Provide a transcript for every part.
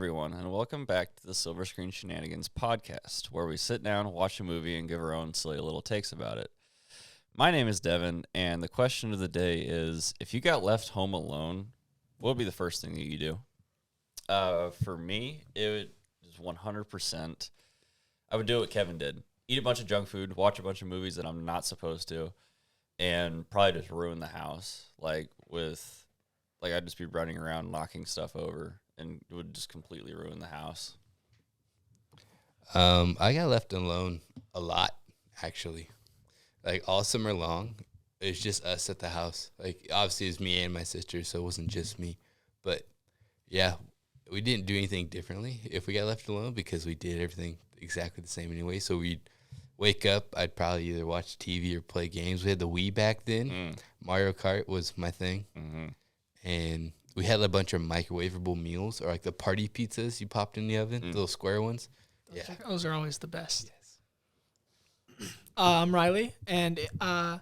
everyone, and welcome back to the Silver Screen Shenanigans podcast, where we sit down, watch a movie, and give our own silly little takes about it. My name is Devin, and the question of the day is, if you got left home alone, what would be the first thing that you do? For me, it was 100%. I would do what Kevin did. Eat a bunch of junk food, watch a bunch of movies that I'm not supposed to, and probably just ruin the house. I'd just be running around knocking stuff over, and it would just completely ruin the house. I got left alone a lot, actually. Like, all summer long, it was just us at the house. Like, obviously, it was me and my sister, so it wasn't just me. But, yeah, we didn't do anything differently if we got left alone because we did everything exactly the same anyway. So we'd wake up, I'd probably either watch TV or play games. We had the Wii back then. Mario Kart was my thing. Mm-hmm. And we had a bunch of microwavable meals, or like the party pizzas you popped in the oven, the little square ones. Those are always the best. Yes. I'm Riley, and I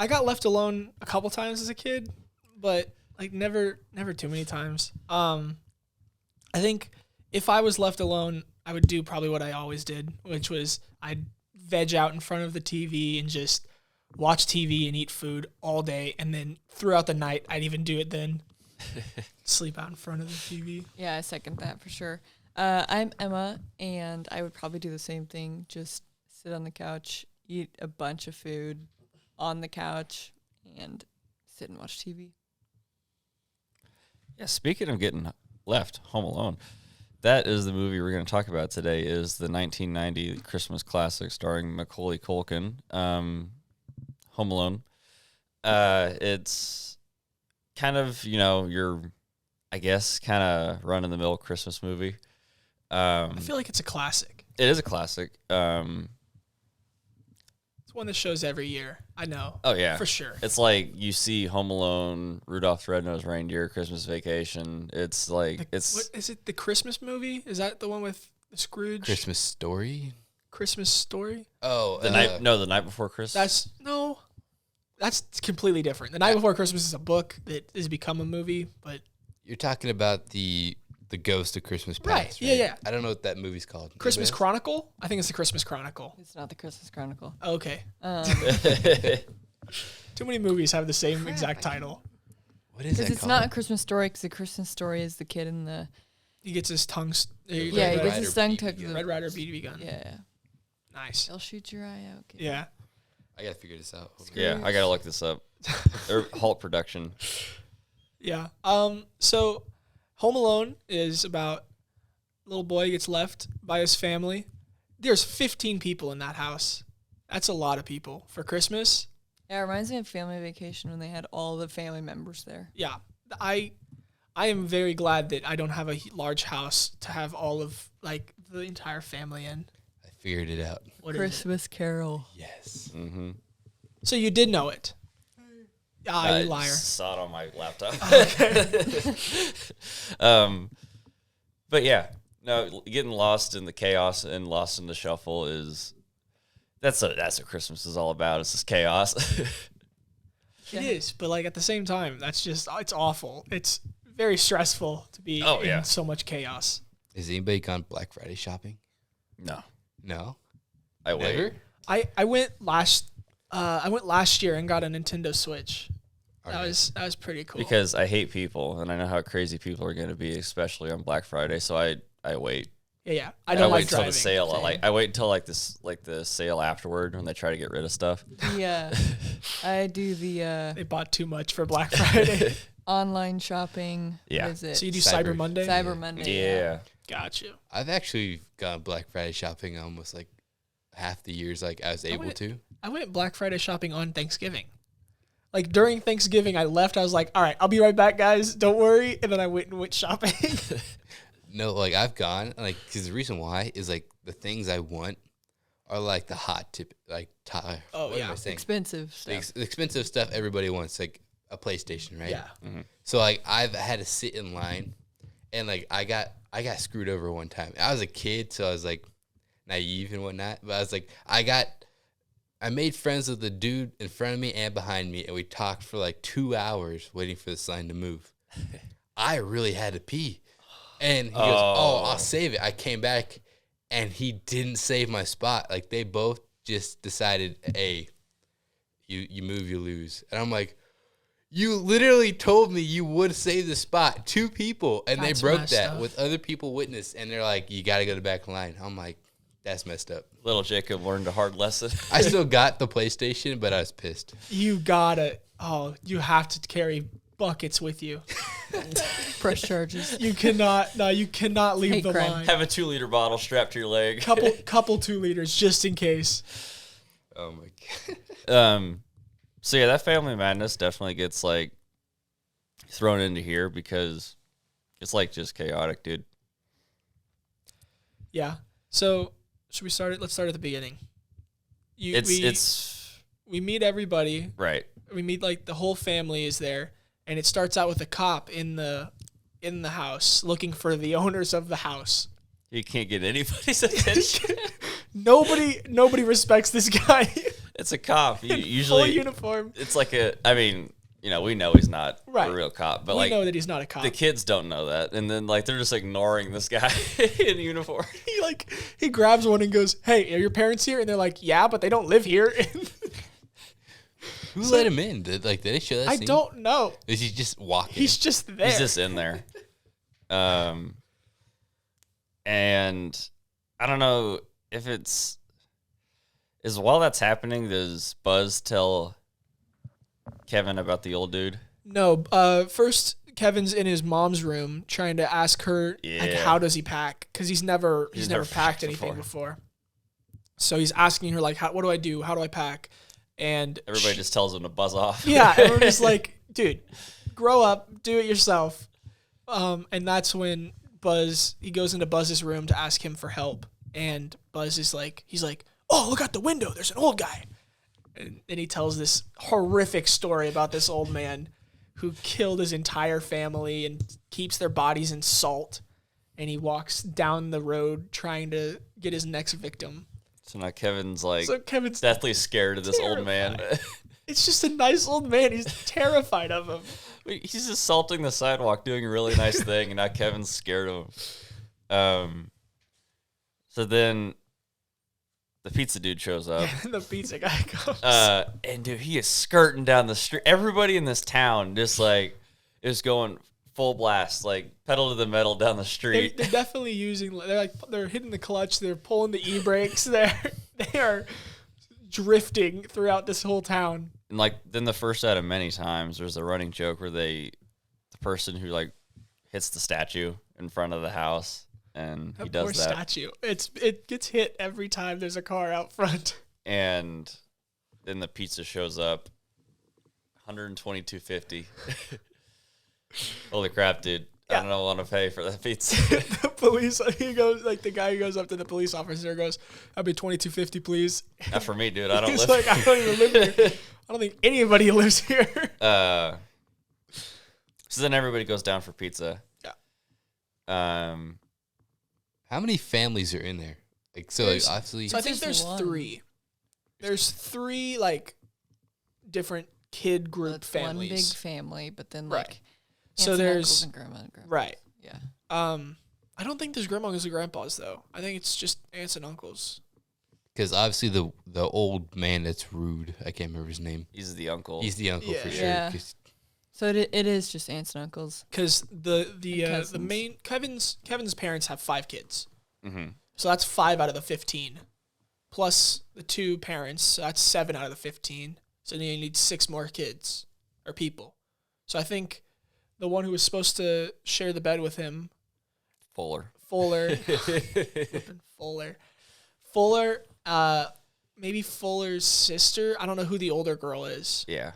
got left alone a couple times as a kid, but like never too many times. I think if I was left alone, I would do probably what I always did, which was I'd veg out in front of the TV and just watch TV and eat food all day, and then throughout the night, I'd even do it then. Sleep out in front of the TV. Yeah, I second that for sure. I'm Emma, and I would probably do the same thing. Just sit on the couch, eat a bunch of food on the couch, and sit and watch TV. Yeah, speaking of getting left home alone, that is the movie we're going to talk about today, is the 1990 Christmas classic starring Macaulay Culkin, Home Alone. It's kind of, your, I guess, kind of run-of-the-mill Christmas movie. I feel like it's a classic. It is a classic. It's one that shows every year. I know. Oh, yeah. For sure. It's like you see Home Alone, Rudolph the Red-Nosed Reindeer, Christmas Vacation. It's like, what, is it the Christmas movie? Is that the one with Scrooge? Christmas Story? Christmas Story? Oh. The Night Before Christmas. That's completely different. The Night Before Christmas is a book that has become a movie, but... You're talking about the Ghost of Christmas Past, right? Yeah. I don't know what that movie's called. Christmas Chronicle? I think it's the Christmas Chronicle. It's not the Christmas Chronicle. Okay. Too many movies have the same exact title. What is that called? Because it's not a Christmas Story, because the Christmas Story is the kid in the... He gets his tongue... he gets his tongue tucked. Red Ryder BB gun. Yeah. Nice. They'll shoot your eye out. Kid. Yeah. I gotta figure this out. Yeah, I gotta look this up. Halt production. Yeah. So Home Alone is about a little boy gets left by his family. There's 15 people in that house. That's a lot of people for Christmas. Yeah, it reminds me of Family Vacation when they had all the family members there. Yeah. I am very glad that I don't have a large house to have all of, like, the entire family in. I figured it out. What Christmas Carol. Yes. Mm-hmm. So you did know it. You liar. I saw it on my laptop. Okay. But yeah, no, getting lost in the chaos and lost in the shuffle that's what Christmas is all about. It's just chaos. It is, but like at the same time, it's awful. It's very stressful to be in so much chaos. Has anybody gone Black Friday shopping? No. I wait. I went last year and got a Nintendo Switch. That was pretty cool. Because I hate people, and I know how crazy people are going to be, especially on Black Friday. So I wait. Yeah. I don't like wait until driving. the sale. I wait until the sale afterward when they try to get rid of stuff. Yeah, I do the. They bought too much for Black Friday. Online shopping. Yeah. What is it? So you do Cyber Monday? Cyber Monday. Yeah. Got you. I've actually gone Black Friday shopping almost like half the years I was able to. I went Black Friday shopping on Thanksgiving. Like during Thanksgiving, I left. I was like, all right, I'll be right back, guys. Don't worry. And then I went shopping. No, like I've gone, like, because the reason why is like the things I want are like the hot tip, like, what am I saying? Expensive stuff. The expensive stuff everybody wants, like a PlayStation, right? Yeah. Mm-hmm. So like I've had to sit in line, and like I got screwed over one time. I was a kid, so I was like naive and whatnot. But I was like, I made friends with the dude in front of me and behind me, and we talked for like 2 hours waiting for this line to move. I really had to pee. And he goes, "Oh, I'll save it." I came back, and he didn't save my spot. Like, they both just decided, "Hey, you move, you lose." And I'm like, "You literally told me you would save the spot." 2 people, and That's they broke messed that up. with other people witness, and they're like, "You got to go to the back line." I'm like, "That's messed up." Little Jacob learned a hard lesson. I still got the PlayStation, but I was pissed. You gotta. Oh, you have to carry buckets with you. Press charges. You cannot. No, you cannot leave Hate the crime. line. Have a 2-liter bottle strapped to your leg. Couple 2 liters just in case. Oh my god. So yeah, that family madness definitely gets like thrown into here because it's like just chaotic, dude. Yeah. So should we start it? Let's start at the beginning. We meet everybody. Right. We meet like the whole family is there, and it starts out with a cop in the house looking for the owners of the house. You can't get anybody's attention. Nobody respects this guy. It's a cop. In Usually, full uniform. it's like I mean, we know he's not Right. a real cop, but We like know that he's not a cop. the kids don't know that, and then like they're just ignoring this guy in uniform. He grabs one and goes, "Hey, are your parents here?" And they're like, "Yeah, but they don't live here." Who let him in? Did they show that I scene? don't know. Is he just walking? He's just there. He's just in there. And I don't know if is while that's happening, does Buzz tell Kevin about the old dude? No, first Kevin's in his mom's room trying to ask her like Yeah. how does he pack, because he's never never packed packed anything before. So he's asking her like, what do I do? How do I pack? And Everybody just tells him to buzz off. yeah, and we're just like, dude, grow up, do it yourself. And that's when he goes into Buzz's room to ask him for help, and Buzz is like, he's like, "Oh, look out the window, there's an old guy." And then he tells this horrific story about this old man who killed his entire family and keeps their bodies in salt. And he walks down the road trying to get his next victim. So now Kevin's like Kevin's deathly scared of this old man. It's just a nice old man. He's terrified of him. He's just salting the sidewalk, doing a really nice thing, and now Kevin's scared of him. So then the pizza dude shows up. And the pizza guy comes. And dude, he is skirting down the street. Everybody in this town just like is going full blast, like pedal to the metal down the street. They're definitely they're hitting the clutch. They're pulling the e-brakes. They are drifting throughout this whole town. And like then the first out of many times, there's a running joke where the person who like hits the statue in front of the house, and he That does poor that. statue. It gets hit every time there's a car out front. And then the pizza shows up, $122.50. Holy crap, dude! Yeah. I don't want to pay for that pizza. The police, the guy who goes up to the police officer goes, "I'll be $22.50, please." Not for me, dude. I don't He's live. like, "I don't even live here. I don't think anybody lives here." So then everybody goes down for pizza. Yeah. How many families are in there? Like, so like, obviously, So I think just there's one. 3. There's 3 like different kid group It's families. one big family, but then Right. like So aunts and there's- uncles and grandma and grandpa. Right. Yeah. I don't think there's grandmas and grandpas though. I think it's just aunts and uncles. because obviously the old man that's rude. I can't remember his name. He's the uncle. He's the uncle for Yeah. sure. Yeah. 'Cause So it is just aunts and uncles. Because the cousins. main Kevin's parents have 5 kids, Mm-hmm. so that's 5 out of the 15, plus the 2 parents. So that's 7 out of the 15. So then you need 6 more kids or people. So I the one who was supposed to share the bed with him, Fuller. Fuller, maybe Fuller's sister. I don't know who the older girl is. Yeah.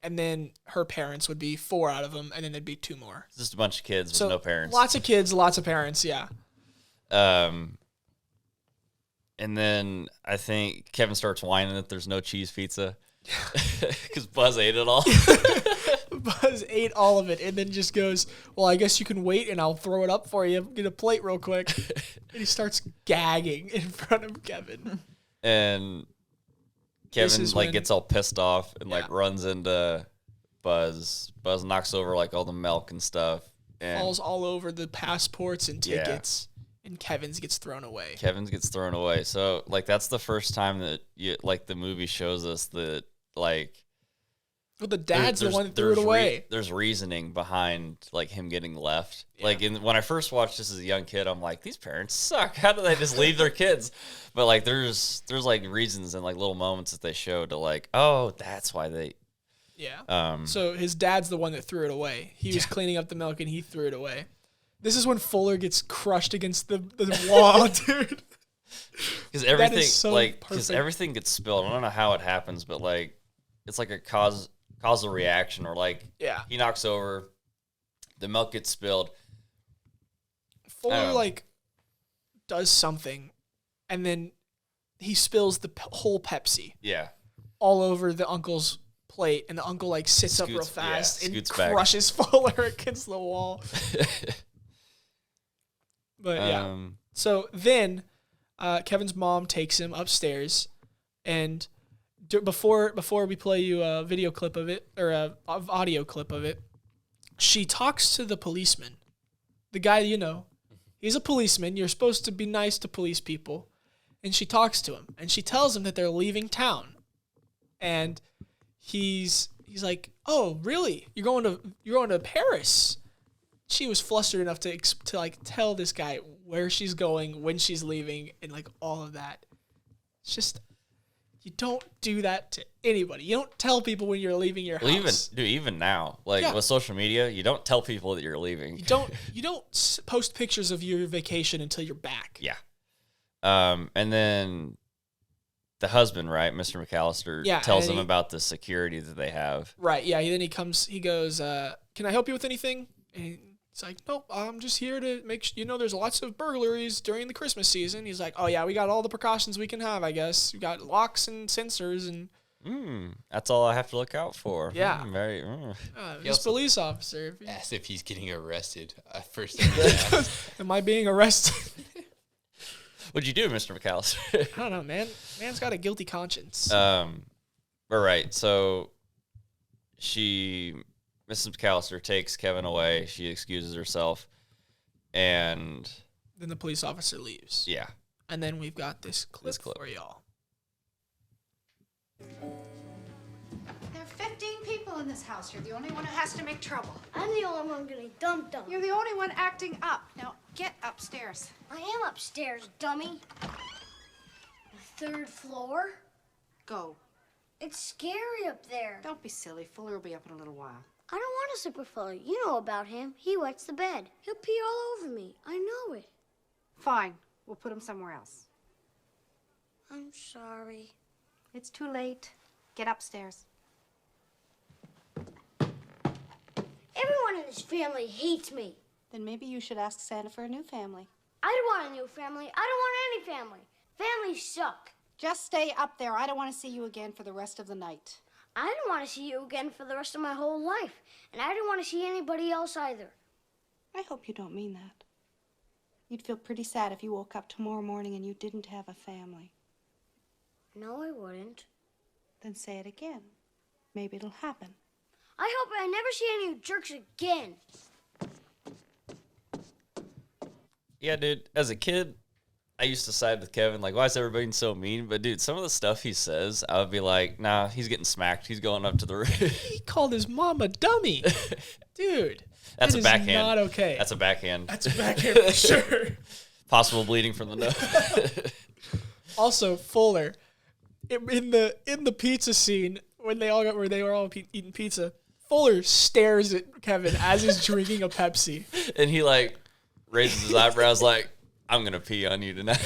And then her parents would be 4 out of them, and then there'd be 2 more. It's just a bunch of kids So with no parents. Lots of kids, lots of parents. Yeah. And then I think Kevin starts whining that there's no cheese pizza because Buzz ate it all. Buzz ate all of it and then just goes, "Well, I guess you can wait and I'll throw it up for you. Get a plate real quick." And he starts gagging in front of Kevin. And Kevin is like when- gets all pissed off and like Yeah. runs into Buzz. Buzz knocks over like all the milk and stuff. And falls all over the passports and tickets, and Kevin's gets thrown away. So like that's the first time that the movie shows us that like. Well, the dad's the one that threw it away. There's reasoning behind like him getting left. Yeah. Like when I first watched this as a young kid, I'm like, these parents suck. How do they just leave their kids? But like there's like reasons and like little moments that they show to like, oh, that's why they. Yeah. So his dad's the one that threw it away. He was cleaning up the milk and he threw it away. This is when Fuller gets crushed against the wall, dude. Because everything because everything gets spilled. I don't know how it happens, but like it's like a causal reaction, or like he knocks over, the milk gets spilled. Fuller like does something, and then he spills the whole Pepsi. Yeah, all over the uncle's plate, and the uncle like sits up real fast and crushes back. Fuller against the wall. But so then Kevin's mom takes him upstairs, and before we play you a video clip of it, or a audio clip of it, she talks to the policeman. The guy, he's a policeman. You're supposed to be nice to police people. And she talks to him, and she tells him that they're leaving town. And he's like, "Oh, really? You're going to Paris?" She was flustered enough to like tell this guy where she's going, when she's leaving, and like all of that. It's just, you don't do that to anybody. You don't tell people when you're leaving your house. Even now, with social media, you don't tell people that you're leaving. You don't post pictures of your vacation until you're back. Yeah. And then the husband, right, Mr. McAllister, tells them about the security that they have. Right. Yeah. Then he goes, "Can I help you with anything?" And he's like, "Nope, I'm just here to make sure, there's lots of burglaries during the Christmas season." He's like, "Oh yeah, we got all the precautions we can have, I guess. We got locks and sensors and." That's all I have to look out for. Yeah. He's a police officer. Asked if he's getting arrested. First thing am I being arrested? What'd you do, Mr. McAllister? I don't know, man. Man's got a guilty conscience. But right, so Mrs. McAllister takes Kevin away. She excuses herself, and then the police officer leaves. Yeah. And then we've got this clip for y'all. There are 15 people in this house. You're the only one who has to make trouble. I'm the only one getting dumped on. You're the only one acting up. Now, get upstairs. I am upstairs, dummy. The 3rd floor? Go. It's scary up there. Don't be silly. Fuller will be up in a little while. I don't want a super Fuller. You know about him. He wets the bed. He'll pee all over me. I know it. Fine. We'll put him somewhere else. I'm sorry. It's too late. Get upstairs. Everyone in this family hates me. Then maybe you should ask Santa for a new family. I don't want a new family. I don't want any family. Families suck. Just stay up there. I don't want to see you again for the rest of the night. I don't want to see you again for the rest of my whole life. And I don't want to see anybody else either. I hope you don't mean that. You'd feel pretty sad if you woke up tomorrow morning and you didn't have a family. No, I wouldn't. Then say it again. Maybe it'll happen. I hope I never see any of you jerks again. Yeah, dude, as a kid, I used to side with Kevin, like, why is everybody being so mean? But, dude, some of the stuff he says, I would be like, nah, he's getting smacked. He's going up to the roof. He called his mom a dummy. Dude. That's a backhand. Not okay. That's a backhand. That's a backhand for sure. Possible bleeding from the nose. Also, Fuller, in the pizza scene, when they were all eating pizza, Fuller stares at Kevin as he's drinking a Pepsi. And he, like, raises his eyebrows like, I'm going to pee on you tonight.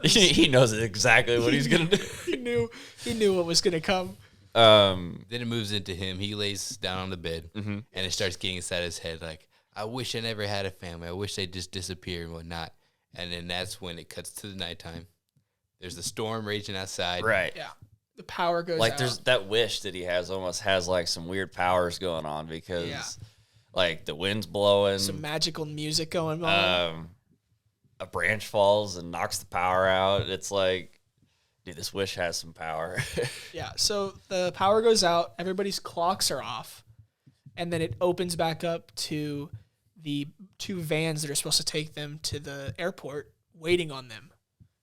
He knows exactly what he's going to do. He knew what was going to come. Then it moves into him. He lays down on the bed, and it starts getting inside his head like, I wish I never had a family. I wish they'd just disappear and whatnot. And then that's when it cuts to the nighttime. There's the storm raging outside. Right. Yeah. The power goes out. Like, there's that wish that he has almost has, like, some weird powers going on because, like, the wind's blowing. Some magical music going on. A branch falls and knocks the power out. It's like, dude, this wish has some power. Yeah, so the power goes out. Everybody's clocks are off. and then it opens back up to the 2 vans that are supposed to take them to the airport waiting on them.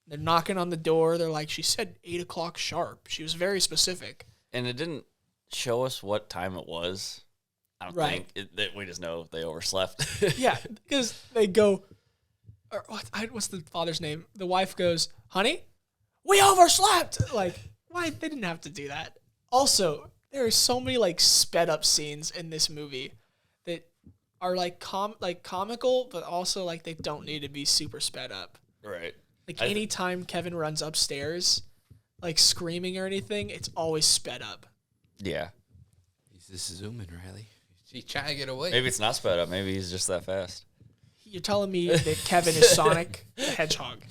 They're knocking on the door. They're like, she said 8 o'clock sharp. She was very specific. And it didn't show us what time it was. I don't Right. think we just know they overslept. Yeah, because they go, or what's the father's name? The wife goes, honey, we overslept. Like, why? They didn't have to do that. Also, there are so many like sped up scenes in this movie that are like comical, but also like they don't need to be super sped up. Right. Like anytime Kevin runs upstairs, like screaming or anything, it's always sped up. Yeah. He's just zooming, Riley. He's trying to get away. Maybe it's not sped up. Maybe he's just that fast. You're telling me that Kevin is Sonic the Hedgehog?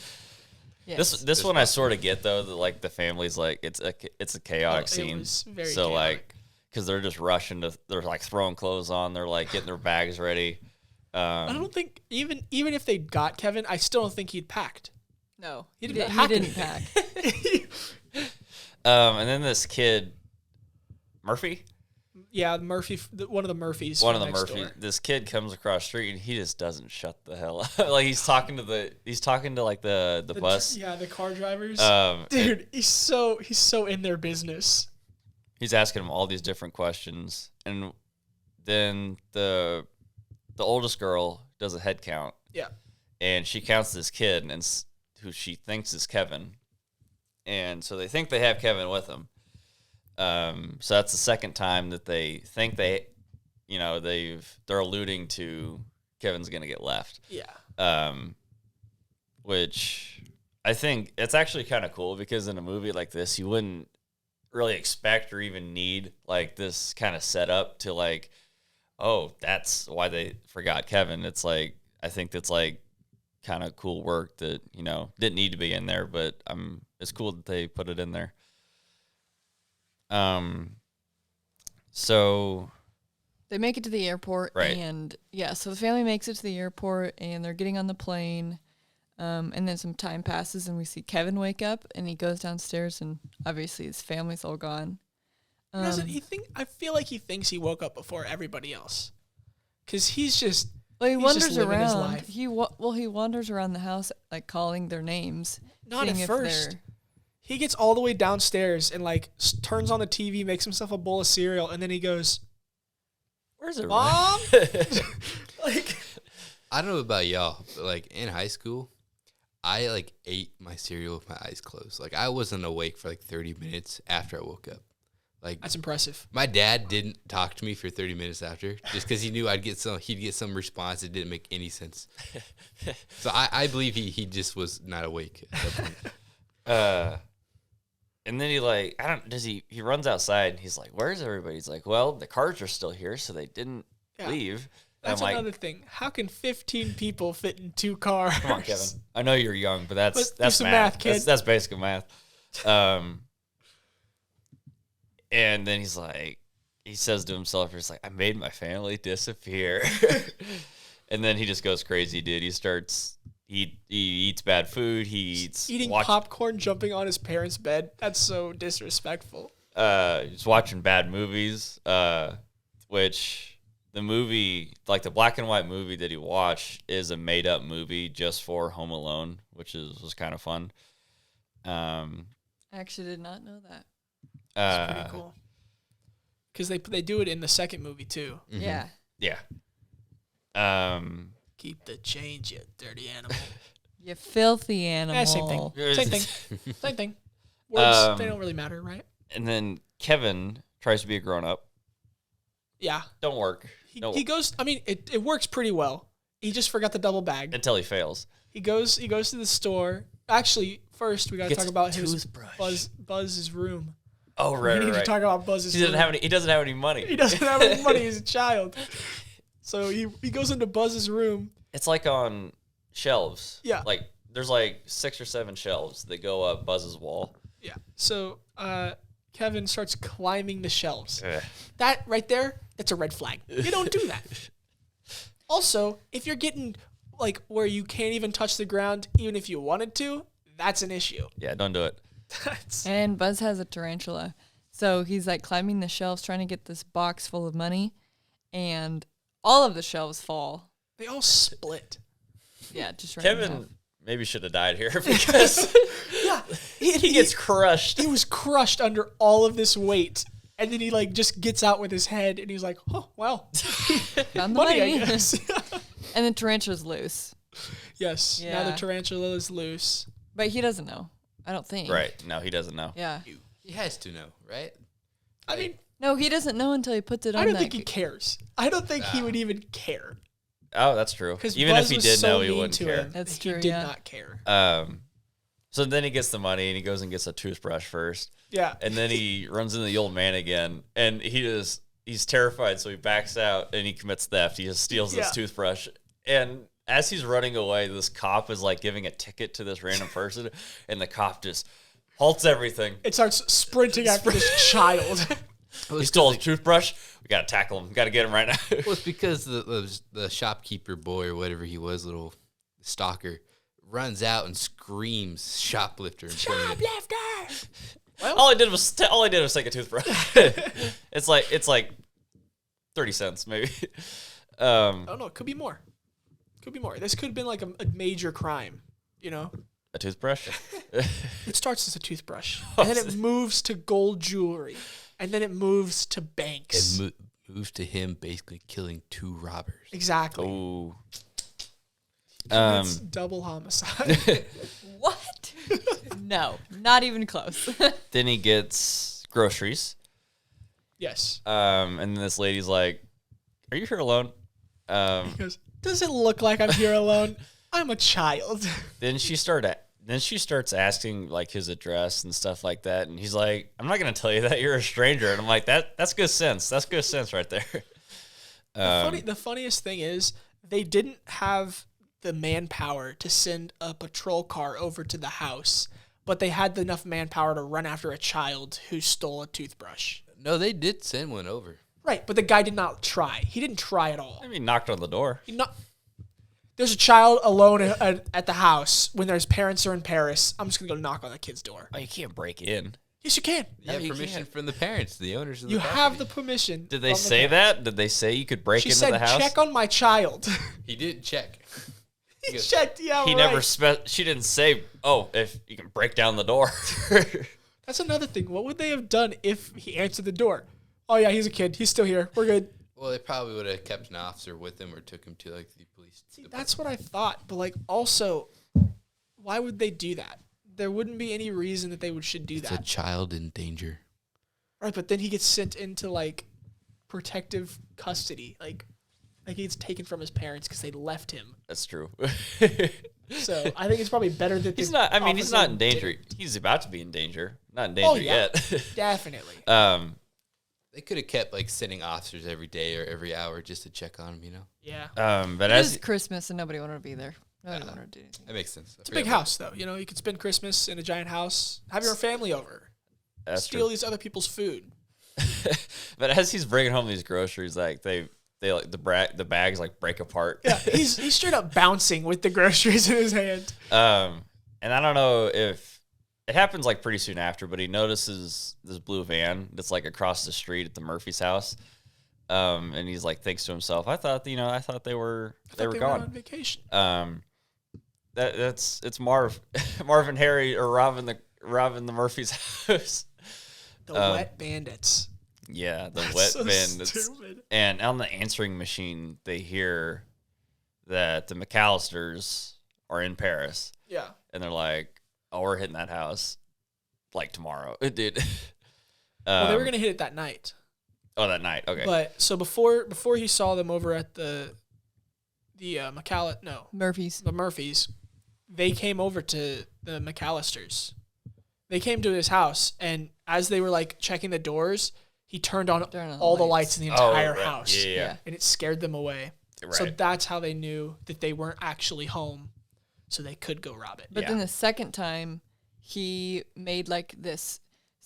Yes. This one I sort of get though, that like the family's like it's a chaotic It scene. was very so chaotic. like because they're just rushing they're like throwing clothes on, they're like getting their bags ready. I don't think even if they got Kevin, I still don't think he'd packed. No, He he didn't didn't pack pack. And then this kid, Murphy, Yeah, Murphy, one of the Murphys. one of from the next Murphy, door. this kid comes across the street and he just doesn't shut the hell up. Like he's talking to like the bus. Yeah, the car drivers. And Dude, he's so in their business. he's asking him all these different questions, and then the oldest girl does a head count. Yeah. And she counts this kid, and who she thinks is Kevin, and so they think they have Kevin with them. So that's the second time that they think they're alluding to Kevin's gonna get left. Yeah. Which I think it's actually kind of cool because in a movie like this, you wouldn't really expect or even need like this kind of setup to like, oh, that's why they forgot Kevin. It's like, I think that's like kind of cool work that, didn't need to be in there, but it's cool that they put it in there. So They make it to the airport, Right. and so the family makes it to the airport, and they're getting on the plane, and then some time passes, and we see Kevin wake up, and he goes downstairs, and obviously his family's all gone. Doesn't he think? I feel like he thinks he woke up before everybody else, because he's just. Well, he He's just wanders living his around. life. He wanders around the house, like calling their names. Not seeing at if first. they're- He gets all the way downstairs and like turns on the TV, makes himself a bowl of cereal, and then he goes, where's it? "Mom." Like, I don't know about y'all, but like in high school, I like ate my cereal with my eyes closed. Like I wasn't awake for like 30 minutes after I woke up. Like that's impressive. my dad didn't talk to me for 30 minutes after, just because he knew he'd get some response that didn't make any sense. So I believe he just was not awake at that point. And then he runs outside and he's like, where's everybody? He's like, well, the cars are still here, so they didn't Yeah. leave. And That's I'm like, another thing. How can 15 people fit in 2 cars? come on, Kevin. I know you're young, but that's do some math, kid. That's basic math. And then he says to himself, he's like, I made my family disappear. And then he just goes crazy, dude. He eats bad food. He eats Eating popcorn, jumping on his parents' bed. That's so disrespectful. He's watching bad movies, which the movie, like the black and white movie that he watched, is a made up movie just for Home Alone, which was kind of fun. I actually did not know that. It's pretty cool. Because they do it in the second movie too. Mhm. Yeah. Yeah. Keep the change, you dirty animal. You filthy animal. Yeah, same thing. Same thing. Same thing. Words, they don't really matter, right? And then Kevin tries to be a grown up. Yeah. Don't work. He goes, I mean, it works pretty well. He just forgot the double bag. Until he fails. He goes to the store. Actually, first we got to Gets talk about a his toothbrush. Buzz's room. Oh, We right, need to right. talk about Buzz's He room. doesn't have any money. He doesn't have any money. He's a child. So he goes into Buzz's room. It's like on shelves. Yeah. Like there's like 6 or 7 shelves that go up Buzz's wall. Yeah. So Kevin starts climbing the shelves. Ugh. That right there, that's a red flag. You don't do that. Also, if you're getting like where you can't even touch the ground, even if you wanted to, that's an issue. Yeah, don't do it. That's And Buzz has a tarantula. So he's like climbing the shelves trying to get this box full of money. and all of the shelves fall. They all split. Yeah, just right in half. Kevin maybe should have died here because Yeah, he gets crushed. He was crushed under all of this weight, and then he like just gets out with his head, and he's like, "Oh well, Found the money, money. I guess." And the tarantula's loose, Yes. Now the Yeah. tarantula is loose. but he doesn't know. I don't think. Right. No, he doesn't know. Yeah. He has to know, right? I mean, No, he doesn't know until he puts it on. I don't that think he cares. I don't think he would even care. Oh, that's true. Because Even Buzz if he was did so know, he mean wouldn't to care. him. That's He true, did yeah. not care. So then he gets the money and he goes and gets a toothbrush first. Yeah. And then he runs into the old man again, and he's terrified, so he backs out and he commits theft. He just steals this Yeah. toothbrush. And as he's running away, this cop is like giving a ticket to this random person, and the cop just halts everything. It starts sprinting after this child. He stole his toothbrush. We gotta tackle him. Gotta get him right now. Well, it's because the shopkeeper boy or whatever he was, little stalker, runs out and screams "shoplifter!" and pointing at- all I did was take a toothbrush. it's like 30 cents maybe. I don't know. It could be more. Could be more. This could have been like a major crime, you know? A toothbrush. It starts as a toothbrush, and then it moves to gold jewelry, and then it moves to banks. and moves to him basically killing 2 robbers. Exactly. Ooh. It's double homicide. What? No, not even close. Then he gets groceries. Yes. And then this lady's like, "Are you here alone?" He goes, "Does it look like I'm here alone? I'm a child." Then she starts asking like his address and stuff like that, and he's like, "I'm not gonna tell you that, you're a stranger." And I'm like, "That's good sense. That's good sense right there." The funniest thing is they didn't have the manpower to send a patrol car over to the house, but they had enough manpower to run after a child who stole a toothbrush. No, they did send one over. Right, but the guy did not try. He didn't try at all. I mean, knocked on the door. There's a child alone at the house when their parents are in Paris. I'm just going to go knock on the kid's door. Oh, you can't break in. Yes, you can. You have you permission can't. from the parents, the owners of the You property. have the permission. Did they from the say parents. that? Did they say you could break She into said, the house? check on my child. He did check. He goes, checked, yeah, He right. never she didn't say, "Oh, if you can break down the door." That's another thing. What would they have done if he answered the door? Oh, yeah, he's a kid. He's still here. We're good. Well, they probably would have kept an officer with him or took him to like the police. See, that's what I thought. But, like, also, why would they do that? There wouldn't be any reason that they should do It's a that. child in danger. Right, but then he gets sent into, like, protective custody. Like he gets taken from his parents because they left him. That's true. So I think it's probably better that He's the not. I mean, he's not in officer danger. didn't. He's about to be in danger. Not in danger Oh, yeah. yet. Definitely. They could have kept like sending officers every day or every hour just to check on him, you know? Yeah. But It as was Christmas and nobody wanted to be there. Nobody wanted to do anything. That makes sense. It's a big house, though. You know, you could spend Christmas in a giant house, have your family over, that's steal true. these other people's food. But as he's bringing home these groceries, like they like the bags like break apart. Yeah, he's straight up bouncing with the groceries in his hand. And I don't know if it happens like pretty soon after, but he notices this blue van that's like across the street at the Murphy's house. And he's like thinks to himself, I thought they were Went gone. on vacation. It's Marv and Harry are robbing the Murphy's house. The wet bandits. Yeah, the That's wet so bandits. stupid. And on the answering machine, they hear that the McAllisters are in Paris, Yeah. and they're like, "Oh, we're hitting that house like tomorrow." It did. Well, they were gonna hit it that night. Oh, that night. Okay. But so before he saw them over at the Murphy's. the Murphys, they came over to the McAllisters. They came to his house, and as they were like checking the doors, he turned on all the lights in the entire right. house. Yeah. And it scared them away. Right. So that's how they knew that they weren't actually home, so they could go rob it. But then the second time, he made like this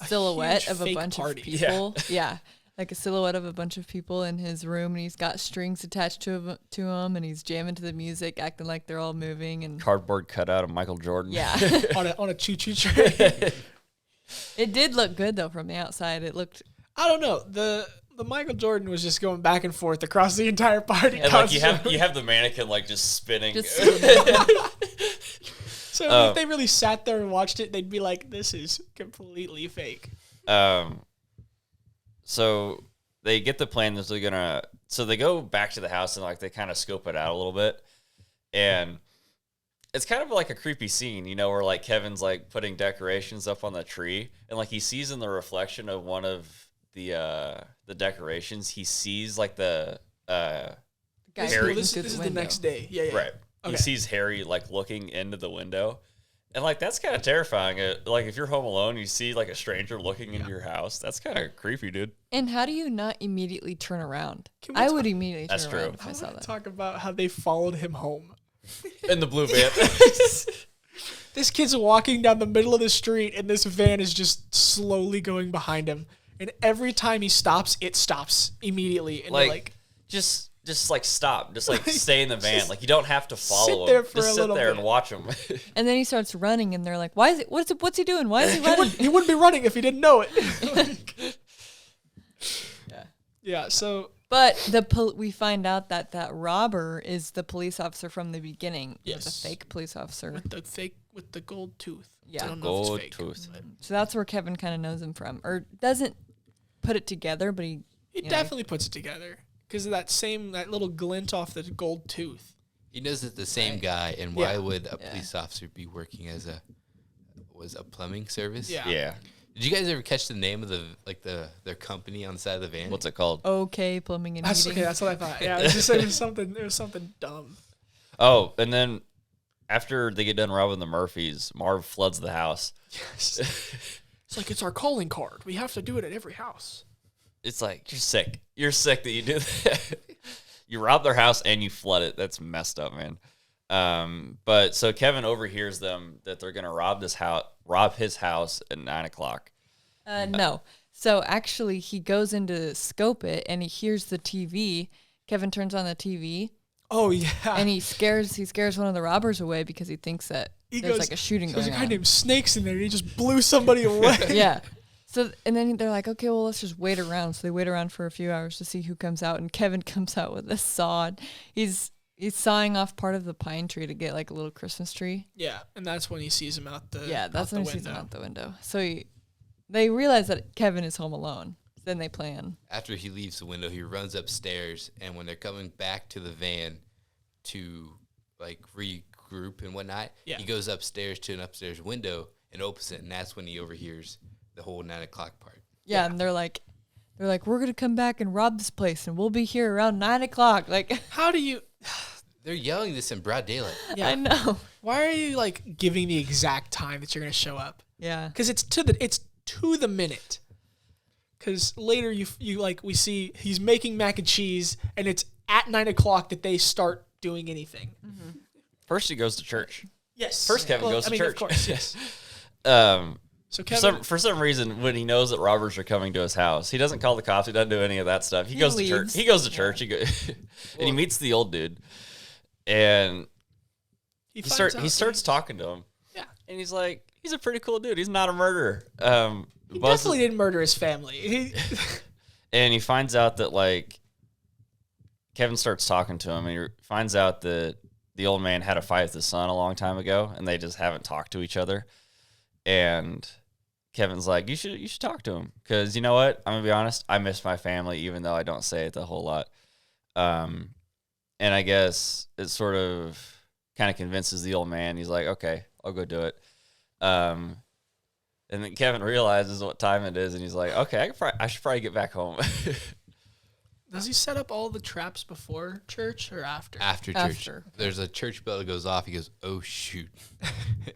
silhouette huge of a fake bunch party. of people. Yeah. Like a silhouette of a bunch of people in his room, and he's got strings attached to him, and he's jamming to the music, acting like they're all moving. And Cardboard cutout of Michael Jordan. yeah, on a choo-choo train. it did look good though from the outside. It looked I don't know. The the Michael Jordan was just going back and forth across the entire party. And like you have the mannequin like just spinning. Just sitting there. So if they really sat there and watched it, they'd be like, "This is completely fake." So they get the plan that they're gonna. So they go back to the house and like they kind of scope it out a little bit, and it's kind of like a creepy scene, you know, where like Kevin's like putting decorations up on the tree, and like he sees in the reflection of one of the decorations, he sees like the Guy Harry. peeking This through is the the window. next day. Yeah. Right. Okay. He sees Harry like looking into the window. And like that's kind of terrifying. Like if you're home alone, you see like a stranger looking into your house. That's kind of creepy, dude. And how do you not immediately turn around? Can we I talk- would immediately That's turn true. around if I I saw want to that. talk about how they followed him home. In the blue van. This kid's walking down the middle of the street, and this van is just slowly going behind him. And every time he stops, it stops immediately. And like just like stop. Just like stay in the van. Like you don't have to follow there him. for Just a sit little there bit. and watch him. And then he starts running, and they're like, "Why is it? What's he doing? Why is he running?" he wouldn't be running if he didn't know it. Yeah. So But we find out that robber is the police officer from the beginning. Yes. The fake police officer. with the gold tooth. Yeah. I don't know Gold if it's fake. tooth. but So that's where Kevin kind of knows him from, or doesn't put it together, but He you know. definitely puts it together because of that little glint off the gold tooth. He knows it's the same guy, and why Yeah. would a police officer be working as a plumbing service? Yeah. Yeah. Did you guys ever catch the name of their company on the side of the van? What's it called? Okay, plumbing and That's heating. okay. That's what I thought. Yeah. It was something dumb. Oh, and then after they get done robbing the Murphys, Marv floods the house. Yes. It's like it's our calling card. We have to do it at every house. It's like, you're sick. You're sick that you do that. You rob their house and you flood it. That's messed up, man. But so Kevin overhears them that they're gonna rob his house at 9:00. No. So actually, he goes in to scope it, and he hears the TV. Kevin turns on the TV, Oh yeah. and he scares one of the robbers away because he thinks that there's like a shooting There's going a guy on. named Snakes in there. And he just blew somebody away. Yeah. So and then they're like, okay, well, let's just wait around. So they wait around for a few hours to see who comes out, and Kevin comes out with a saw. He's sawing off part of the pine tree to get like a little Christmas tree. Yeah, and that's when he sees him out the That's out when the he sees him window. out the window. So they realize that Kevin is home alone. Then they plan. After he leaves the window, he runs upstairs, and when they're coming back to the van to like regroup and whatnot, Yeah. he goes upstairs to an upstairs window and opens it, and that's when he overhears the whole 9:00 part. Yeah, and they're like, we're gonna come back and rob this place, and we'll be here around 9:00. Like, How do you? They're yelling this in broad daylight. Yeah. I know. Why are you like giving the exact time that you're gonna show up? Yeah. Because it's to the minute. Because later we see he's making mac and cheese, and it's at 9:00 that they start doing anything. First, he goes to church. Yes. First, Kevin goes to church. Of course, yes. So For Kevin, some reason, when he knows that robbers are coming to his house, he doesn't call the cops. He doesn't do any of that stuff. He goes to church. leaves. He goes to church. And he meets the old dude, and he he starts talking to him. Yeah. And he's like, he's a pretty cool dude. He's not a murderer. He definitely didn't murder his family. And he finds out that like Kevin starts talking to him, and he finds out that the old man had a fight with his son a long time ago, and they just haven't talked to each other. And Kevin's like, you should talk to him, because you know what? I'm gonna be honest. I miss my family, even though I don't say it a whole lot. And I guess it sort of kind of convinces the old man. He's like, okay, I'll go do it. And then Kevin realizes what time it is, and he's like, okay, I should probably get back home. Does he set up all the traps before church or after? After church, After. there's a church bell that goes off. He goes, "Oh shoot!"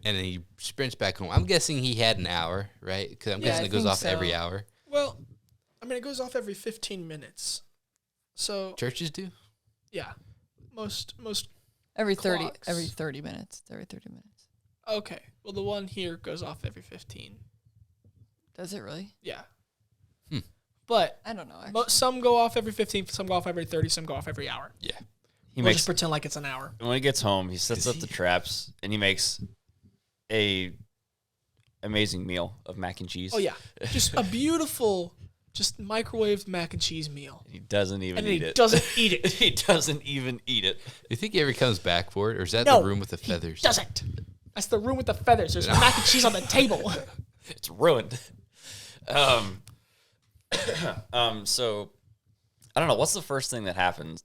And then he sprints back home. I'm guessing he had an hour, right? Because I'm Yeah, guessing I it goes think off so. every hour. Well, I mean, it goes off every 15 minutes. So Churches do. yeah, most Every 30 Clocks. every 30 minutes. Every 30 minutes. okay. Well, the one here goes off every 15. Does it really? Yeah. But I don't know. Actually. some go off every 15, some go off every 30, some go off every hour. Yeah. He We'll makes just pretend like it's an hour. when he gets home, he sets up the traps, and he makes a amazing meal of mac and cheese. Oh yeah, just a beautiful Just microwaved mac and cheese meal. He doesn't even And eat he it. doesn't eat it. He doesn't even eat it. You think he ever comes back for it, or is that No, the room with the feathers? Doesn't. That's the room with the feathers. There's mac and cheese on the table. It's ruined. So I don't know. What's the first thing that happens?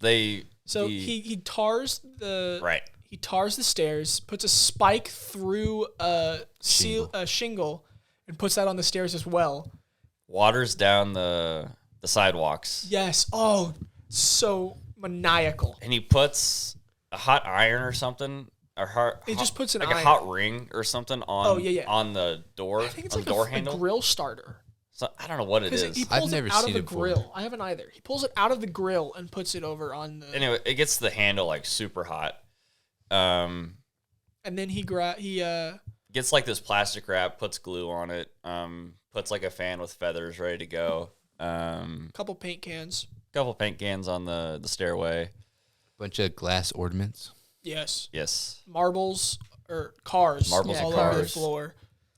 So he tars the right. He tars the stairs, puts a spike through a shingle, and puts that on the stairs as well. Waters down the sidewalks. Yes. Oh, so maniacal. And he puts a hot iron or something. He just puts an like iron. a hot ring or something on on the door. I think it's on like the door a handle. grill starter. So I don't know what it is. He pulls I've never it out seen of the it before. grill. I haven't either. He pulls it out of the grill and puts it over on the. Anyway, it gets the handle like super hot. And then he Gets like this plastic wrap, puts glue on it, puts like a fan with feathers ready to go. couple paint cans. Couple paint cans on the stairway. Bunch of glass ornaments. Yes. Yes. Marbles or cars. Marbles all and over the cars. floor.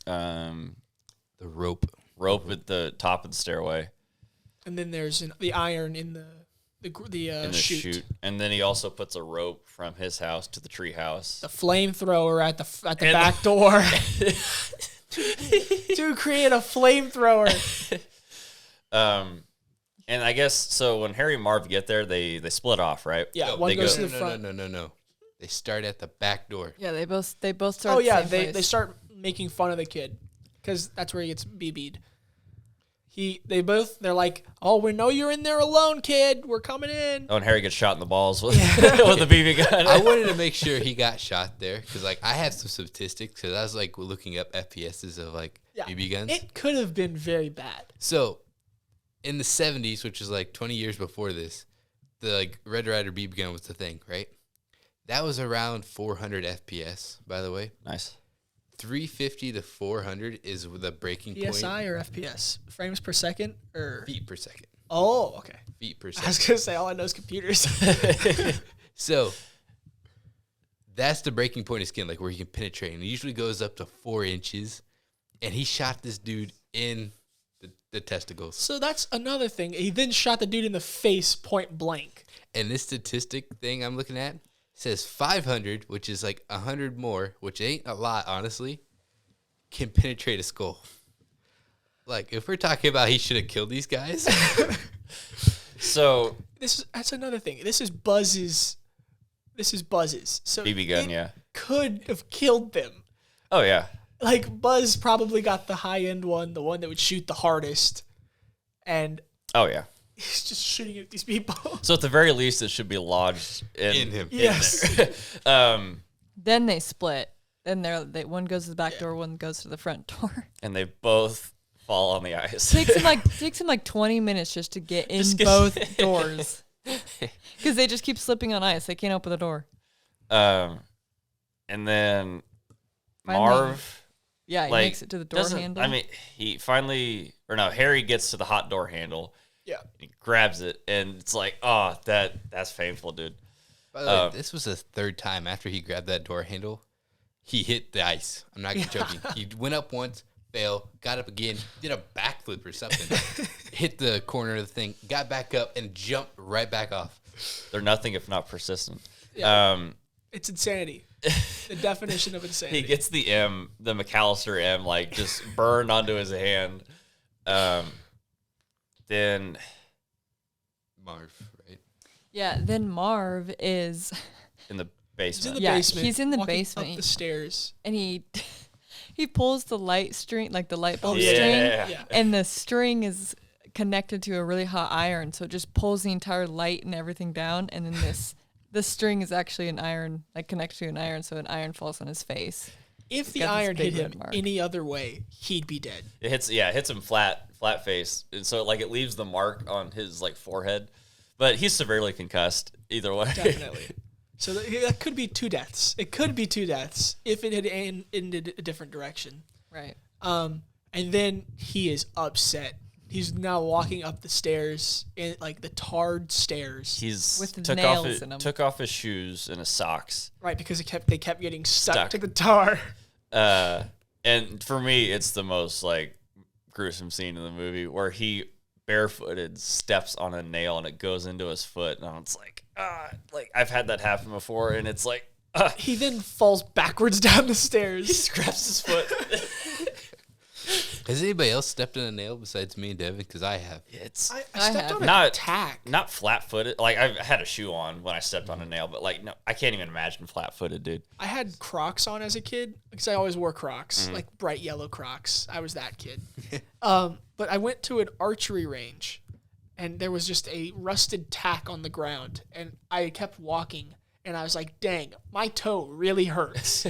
The rope. Rope at the top of the stairway. And then there's the iron in the In the chute. And then he also puts a rope from his house to the tree house. The flamethrower at the back door to create a flamethrower. And I guess so when Harry and Marv get there, they split off, right? Yeah, No, one they goes go- to the front. No. They start at the back door. Yeah, they both start. Oh at the yeah, same they place. start making fun of the kid because that's where he gets BB'd. They're like, oh, we know you're in there alone, kid. We're coming in. Oh, and Harry gets shot in the balls with with a BB gun. I wanted to make sure he got shot there because, like, I have some statistics because I was like looking up FPSs of like BB guns. It could have been very bad. So, in the 70s, which is like 20 years before this, the like Red Ryder BB gun was the thing, right? That was around 400 FPS, by the way. Nice. 350 to 400 is the breaking PSI point. or FPS? Frames per second or Feet per second. Oh, okay. Feet per I was second. gonna say all I know is computers. So, that's the breaking point of skin, like where you can penetrate. And it usually goes up to 4 inches. And he shot this dude in the testicles. So that's another thing. He then shot the dude in the face point blank. And this statistic thing I'm looking at says 500, which is like 100 more, which ain't a lot, honestly, can penetrate a skull. Like, if we're talking about he should have killed these guys. So That's another thing. This is Buzz's. So BB gun, it yeah. could have killed them. Oh yeah. Like Buzz probably got the high end one, the one that would shoot the hardest, and Oh yeah. he's just shooting at these people. So at the very least, it should be lodged In him. Yes. Then they split. Then one goes to the back door, one goes to the front door. And they both fall on the ice. takes him like 20 minutes just to get in both doors because they just keep slipping on ice. They can't open the door. And then Finally. Marv. Yeah, he like, makes it to the door doesn't- handle. I mean, Harry gets to the hot door handle. Yeah. He grabs it, and it's like, oh, that's painful, dude. By the way, this was the third time after he grabbed that door handle, he hit the ice. I'm not joking. He went up once, failed, got up again, did a backflip or something, hit the corner of the thing, got back up, and jumped right back off. They're nothing if not persistent. Yeah. It's insanity. The definition of insanity. He gets the McAllister M, like just burned onto his hand. Then Marv, right? yeah, then Marv is, in the He's in basement. the Yeah, basement. he's in the walking basement. up the stairs. and he pulls the light string, like the light bulb Yeah. string, Yeah. and the string is connected to a really hot iron, so it just pulls the entire light and everything down. And then this string is actually an iron, like connected to an iron, so an iron falls on his face. If the got this iron big hit red him mark. any other way, he'd be dead. It hits him flat face, and so like it leaves the mark on his like forehead. But he's severely concussed either way. Definitely. So that could be 2 deaths. It could be 2 deaths if it had ended a different direction. Right. And then he is upset. He's now walking up the stairs, in like the tarred stairs. He's With the took nails in 'em. took off his shoes and his socks. Right, because they kept getting stuck Stuck. to the tar. And for me, it's the most like gruesome scene in the movie where he barefooted, steps on a nail and it goes into his foot, and it's like I've had that happen before, and it's like He then falls backwards down the he stairs. just grabs his foot. Has anybody else stepped on a nail besides me and Devin? Because I have. It's I I stepped have. on a Not- tack. not flat-footed. Like I had a shoe on when I stepped on a nail, but like no, I can't even imagine flat-footed, dude. I had Crocs on as a kid because I always wore Crocs, like bright yellow Crocs. I was that kid. But I went to an archery range, and there was just a rusted tack on the ground, and I kept walking, and I was like, "Dang, my toe really hurts."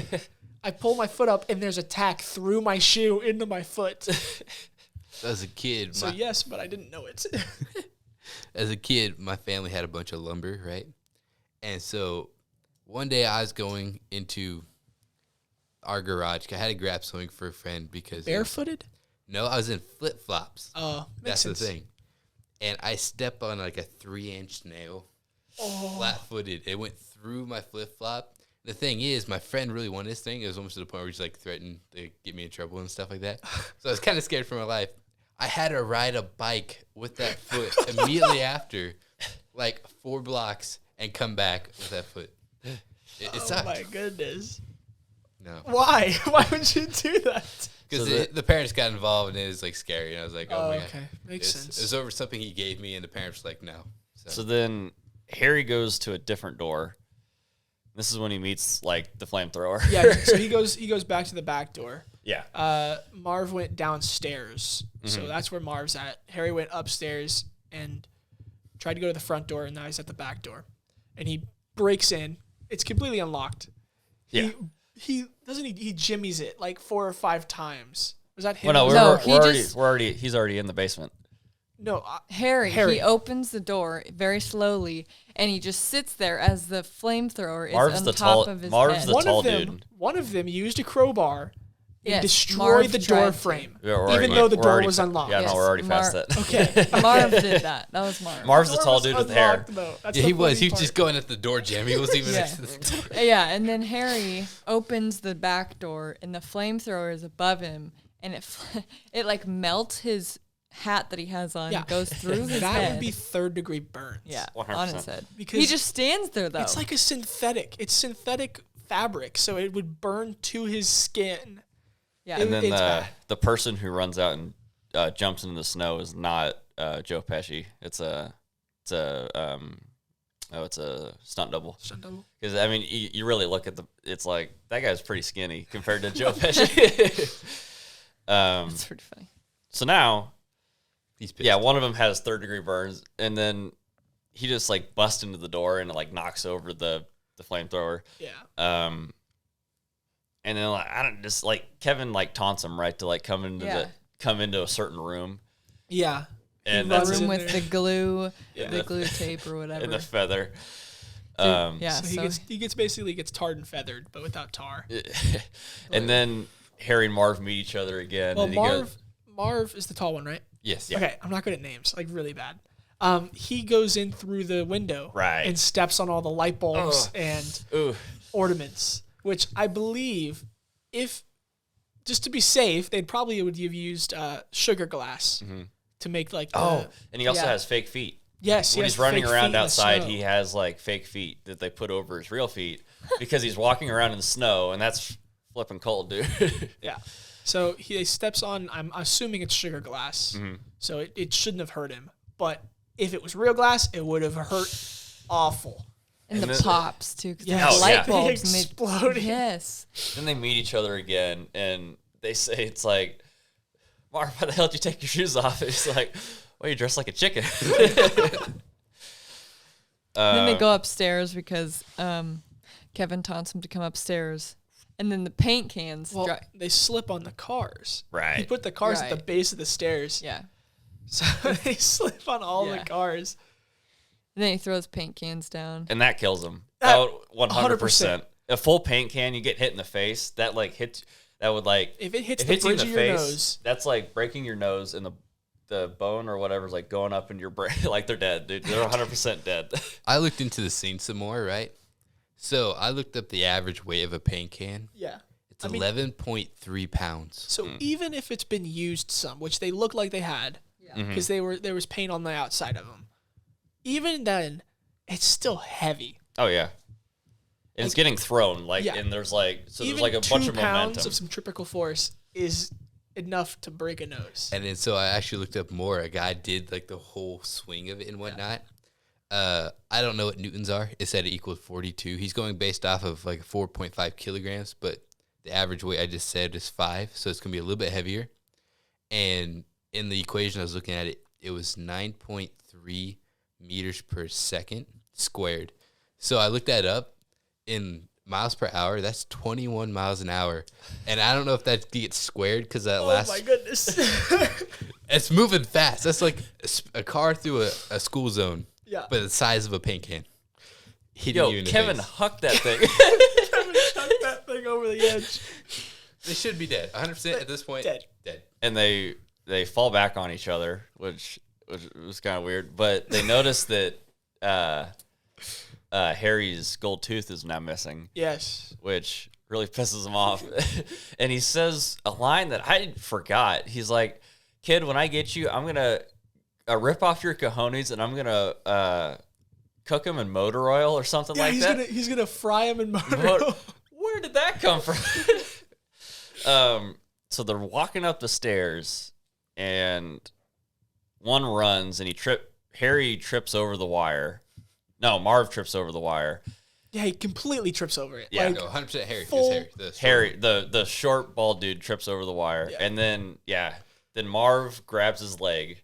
I pull my foot up, and there's a tack through my shoe into my foot. As a kid, So yes, but I didn't know it. my family had a bunch of lumber, right? And so one day I was going into our garage. I had to grab something for a friend because Barefooted? no, I was in flip flops. Oh, That's makes sense. the thing. And I step on like a 3-inch nail, flat footed. It went through my flip flop. The thing is, my friend really wanted this thing. It was almost to the point where he's like threatened to get me in trouble and stuff like that. So I was kind of scared for my life. I had to ride a bike with that foot immediately after, like 4 blocks, and come back with that foot. It Oh sucked. my goodness. No, Why? Why would you do that? because So the parents got involved and it was like scary. And I was like, oh, my god, okay. Makes sense. It was over something he gave me, and the parents were like, no. So then Harry goes to a different door. This is when he meets like the flamethrower. Yeah, so he goes back to the back door. Yeah. Marv went downstairs, so that's where Marv's at. Harry went upstairs and tried to go to the front door, and now he's at the back door. And he breaks in. It's completely unlocked. Yeah. He jimmies it like 4 or 5 times. Was that him? Well, no, No, he just- he's already in the basement. No, Harry, Harry. he opens the door very slowly, and he just sits there as the flamethrower is Marv's on the top tall- of his Marv's head. the tall dude. one of them used a crowbar and Yes, destroyed Marv the tried door to. frame, Yeah, we're even already- though the we're door already was fa- unlocked. Yeah, Yes, no, we're already past Mar- that. Okay. Marv did that. That was Marv. Marv's the Door tall was dude with hair. unlocked, though. That's Yeah, the he was. funny He was part. just going at the door jam. He wasn't even Yeah. next to the door. Yeah, and then Harry opens the back door, and the flamethrower is above him, and it like melts his hat that he has on, Yeah. goes through his That head. would be 3rd-degree burns. yeah, 100%. on his head. Because He just stands there though. It's like a synthetic. It's synthetic fabric, so it would burn to his skin. yeah, And then It's bad. the person who runs out and jumps into the snow is not Joe Pesci. It's a stunt double. Because I mean, you really look at it's like that guy's pretty skinny compared to Joe Pesci. it's pretty funny. So now, He's pissed. yeah, one of them has 3rd-degree burns, and then he just like busts into the door and like knocks over the flamethrower. Yeah. And then like I don't just like Kevin like taunts him right to like come into a certain room Yeah. and runs that's in Room with there. the glue, Yeah. the glue tape or whatever. in the feather. yeah, So he gets tarred and feathered, but without tar. And then Harry and Marv meet each other again. Well, and he goes, Marv is the tall one, right? Yes. Okay, I'm not good at names, like really bad. He goes in through the window, Right. and steps on all the light bulbs Ugh. and ooh, ornaments, which I believe, if just to be safe, they'd probably would have used sugar glass to make like. and he also yeah. has fake feet. Yes, When he he's has running fake feet around in the outside, snow. he has like fake feet that they put over his real feet because he's walking around in the snow, and that's flipping cold, dude. Yeah. So he steps on, I'm assuming it's sugar glass. So it shouldn't have hurt him. But if it was real glass, it would have hurt awful. and and the then- pops too, because Yes. Oh, light yeah. bulbs and they Exploding. yes. Then they meet each other again, and they say it's like, Marv, why the hell did you take your shoes off? It's like, well, you dress like a chicken. Then they go upstairs because Kevin taunts him to come upstairs, and then the paint cans. Well, they slip on the cars. He Right. put the cars at the Right. base of the stairs. yeah. So they slip on all the Yeah. cars. And then he throws paint cans down. And that kills him. That- 100%. A full paint can, you get hit in the face. That like hits. That would like If it hits if the hits you in bridge the of your face. nose, That's like breaking your nose, and the bone or whatever's like going up into your brain. Like they're dead, dude. They're 100% dead. I looked into the scene some more, right? So I looked up the average weight of a paint can. yeah. It's I mean- 11.3 pounds. So even if it's been used some, which they look like they had, because there was paint on the outside of them. Even then, it's still heavy. Oh yeah. And it's getting thrown and there's Even there's a bunch of 2 pounds momentum. of centripetal force is enough to break a nose. And then so I actually looked up more. A guy did like the whole swing of it and whatnot. I don't know what newtons are. It said it equaled 42. He's going based off of like 4.5 kilograms, but the average weight I just said is 5, so it's gonna be a little bit heavier. And in the equation I was looking at, it was 9.3 meters per second squared. So I looked that up in miles per hour. That's 21 miles an hour, and I don't know if that gets squared because that Oh my goodness! It's moving fast. That's like a car through a school zone. Yeah. But the size of a paint can. Hitting you in the Kevin face. hucked that thing. Kevin chucked that thing over the edge. They should be dead. 100% at this point. Dead. And they fall back on each other, which was kind of weird. But they noticed that Harry's gold tooth is now missing. Yes. Which really pisses him off. And he says a line that I forgot. He's like, "Kid, when I get you, I'm gonna rip off your cojones and I'm gonna cook him in motor oil or something like that." He's gonna fry him in motor oil. Where did that come from? So they're walking up the stairs, and one runs, and Harry trips over the wire. No, Marv trips over the wire. Yeah, he completely trips over it. Yeah. Like, No, 100% Harry. full- It's Harry. The short bald dude trips over the wire, Yeah. and then Marv grabs his leg.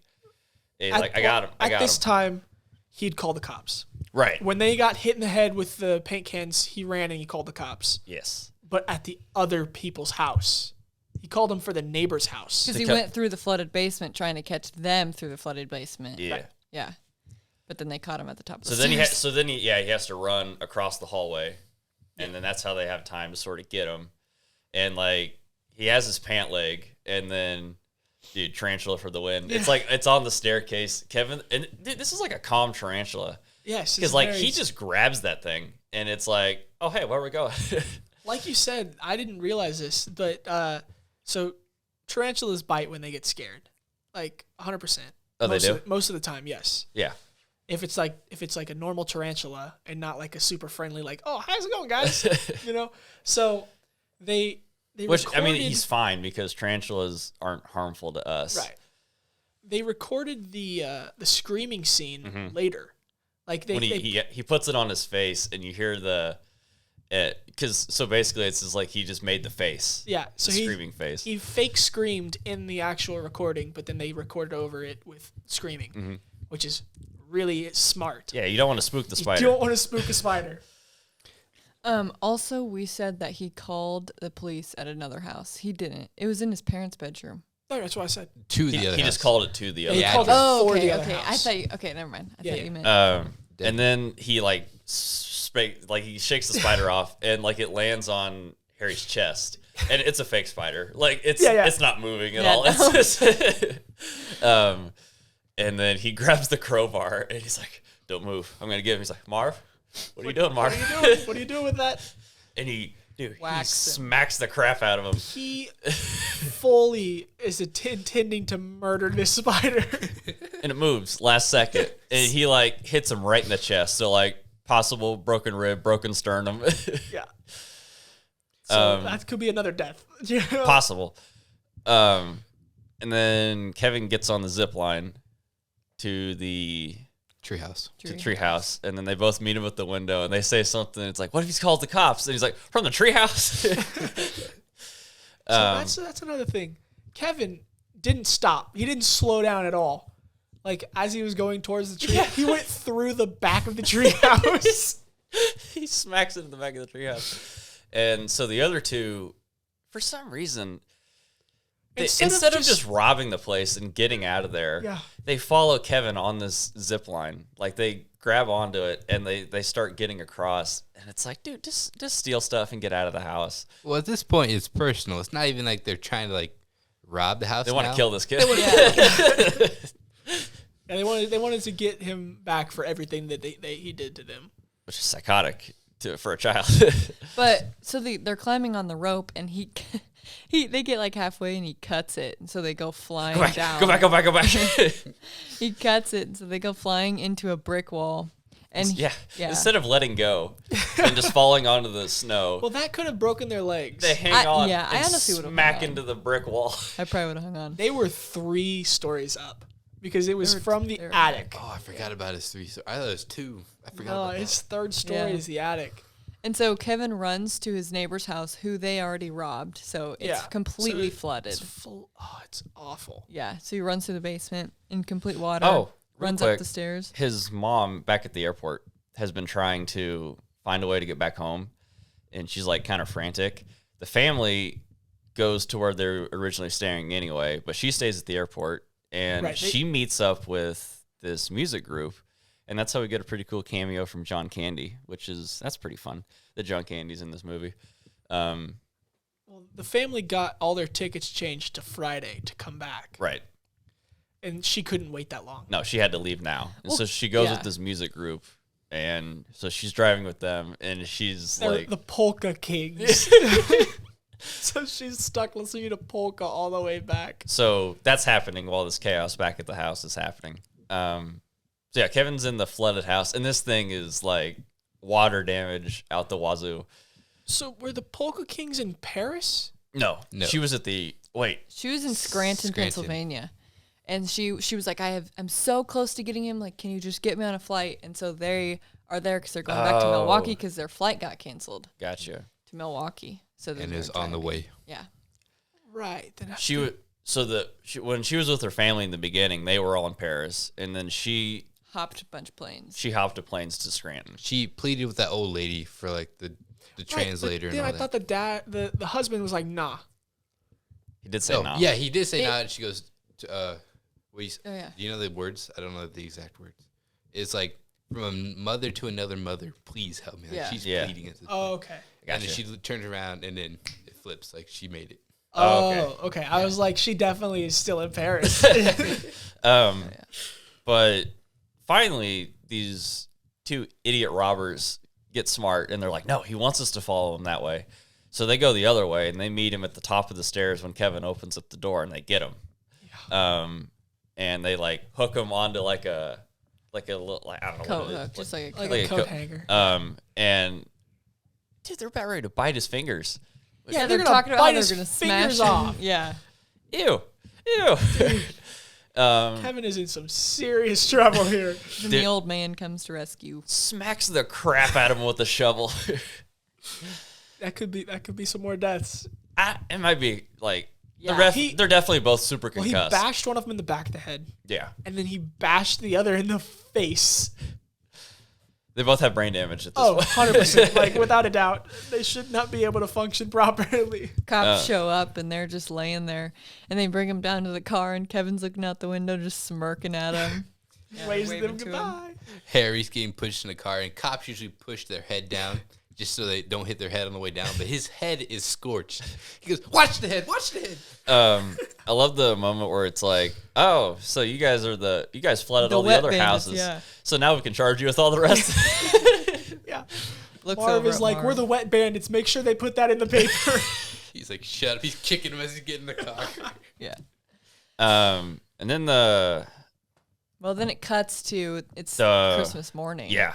And he's like, "I got him! I got At this him!" time, he'd call the cops. Right? When they got hit in the head with the paint cans, he ran and he called the cops. Yes. But at the other people's house, he called them for the neighbor's house. Because he Because- went through the flooded basement trying to catch them through the flooded basement. Yeah. Yeah. But then they caught him at the top of So the then stairs. he has to run across the hallway, and then that's how they have time to sort of get him. And he has his pant leg, and then dude, tarantula for the win. It's it's on the staircase, Kevin. And dude, this is like a calm tarantula Yes. because it's very- he just grabs that thing, and it's like, oh hey, where we going? Like you said, I didn't realize this, but so tarantulas bite when they get scared, like 100%. Oh, they do? Most of the time, yes. Yeah. If it's like a normal tarantula and not like a super friendly, like, oh, how's it going, guys? So they Which I mean, recorded- he's fine because tarantulas aren't harmful to us. right. They recorded the screaming scene later, like When he puts it on his face, and you hear so basically it's just like he just made the face. yeah. So the screaming face. He fake screamed in the actual recording, but then they recorded over it with screaming, which is really smart. Yeah, you don't want to spook the spider. You don't want to spook a spider. Also, we said that he called the police at another house. He didn't. It was in his parents' bedroom. No, that's what I said. To the other He house. just called it to the other. He Yeah, called I it did. Oh, for okay, the other okay. I house. thought you. Okay, never mind. I thought you meant. And then he he shakes the spider off, and it lands on Harry's chest, and it's a fake spider. It's not moving at Yeah, all. no. It's just, and then he grabs the crowbar, and he's like, "Don't move. I'm gonna give him." He's like, "Marv, what are you doing, Marv?" What are you doing with that? And he Whacks him. smacks the crap out of him. He fully is intending to murder this spider. And it moves last second, and he hits him right in the chest. So possible broken rib, broken sternum, Yeah. So Um, that could be another death. possible. And then Kevin gets on the zip line to the Treehouse. treehouse, and then they both meet him at the window, and they say something. It's like, "What if he's called the cops?" And he's like, "From the treehouse." So that's another thing. Kevin didn't stop. He didn't slow down at all. As he was going towards the tree, he went through the back of the treehouse. He smacks it in the back of the treehouse, and so the other two, for some reason, instead of just robbing the place and getting out of there, Yeah. they follow Kevin on this zip line. They grab onto it and they start getting across, and it's like, dude, just steal stuff and get out of the house. Well, at this point, it's personal. It's not even like they're trying to rob the house. They want to now. kill this kid. And they wanted to get him back for everything that he did to them. Which is psychotic. for a child. But so they're climbing on the rope, and they get like halfway, and he cuts it, and so they go flying down. Go back. He cuts it, and so they go flying into a brick wall. And yeah. Instead of letting go and just falling onto the snow, Well, that could have broken their legs. they hang on yeah, I and honestly would've smack hung on. into the brick wall. I probably would have hung on. They were 3 stories up because it was They were- from the they were attic. Oh, I forgot about his 3. I thought it was 2. I forgot No, about his that. 3rd story Yeah. is the attic. And so Kevin runs to his neighbor's house, who they already robbed. So it's Yeah. completely So flooded. It's full. Oh, it's awful. Yeah. So he runs to the basement in complete water. Oh, real runs quick. up the stairs. His mom back at the airport has been trying to find a way to get back home, and she's like kind of frantic. The family goes to where they're originally staying anyway, but she stays at the airport, and Right, she meets up with this music group, and that's how we get a pretty cool cameo from John Candy, that's pretty fun that John Candy's in this movie. Well, the family got all their tickets changed to Friday to come back, Right. and she couldn't wait that long. No, she had to leave now, and Well, so she goes yeah. with this music group, and so she's driving with them, and she's They're like, the Polka Kings. So she's stuck listening to polka all the way back. so that's happening while this chaos back at the house is happening. So yeah, Kevin's in the flooded house, and this thing is like water damage out the wazoo. So were the Polka Kings in Paris? No, No. she was at wait, She was in Scranton, Pennsylvania. And she was like, I'm so close to getting him. Like, can you just get me on a flight? And so they are there because they're going back to Oh. Milwaukee because their flight got canceled gotcha. to Milwaukee. So then And they're is on the driving. way. Yeah. Right. Then When she was with her family in the beginning, they were all in Paris, and then she Hopped a bunch of planes. hopped to planes to Scranton. She pleaded with that old lady for like the translator and Then all I thought the husband was like, nah. He did say Oh, no. yeah, he did say It- no. And she goes, what you, Oh, yeah. do you know the words? I don't know the exact words. It's like from a mother to another mother. Please help me. Like, Yeah. she's Yeah. pleading at this Oh, point. okay. And then Gotcha. she turns around and then it flips. Like she made it. Oh, Oh, okay. I was like, she definitely is still in Paris. But finally, these 2 idiot robbers get smart, and they're like, no, he wants us to follow him that way. So they go the other way, and they meet him at the top of the stairs when Kevin opens up the door, and they get him. And they like hook him onto like a little, like, I don't know Coat what it is. hook, just like a like coat. a Like a coat co- hanger. And dude, they're about ready to bite his fingers. Yeah, they're they're gonna talking about bite how they're his going to fingers smash him. off. Yeah. Ew. Kevin is in some serious trouble here. Then Dude. the old man comes to rescue. Smacks the crap out of him with a shovel. That could be some more deaths. It might be like Yeah. they're definitely both super Well, he concussed. bashed one of them in the back of the head, Yeah. and then he bashed the other in the face. They both have brain damage at this Oh, point. 100%. Like, without a doubt. They should not be able to function properly. Cops show up and they're just laying there, and they bring him down to the car, and Kevin's looking out the window, just smirking at him. Yeah, Waves waving them to him. goodbye. Harry's getting pushed in the car, and cops usually push their head down just so they don't hit their head on the way down. But his head is scorched. He goes, "Watch the head! Watch the head!" I love the moment where it's like, oh, so you guys flooded The all the wet other bandits, houses. yeah. So now we can charge you with all the rest. Yeah. Looks Marv over is at like, Marv. we're the wet bandits. Make sure they put that in the paper. He's like, "Shut up!" He's kicking him as he's getting in the car. Yeah. And then Well, then it cuts to it's The- Christmas morning. yeah.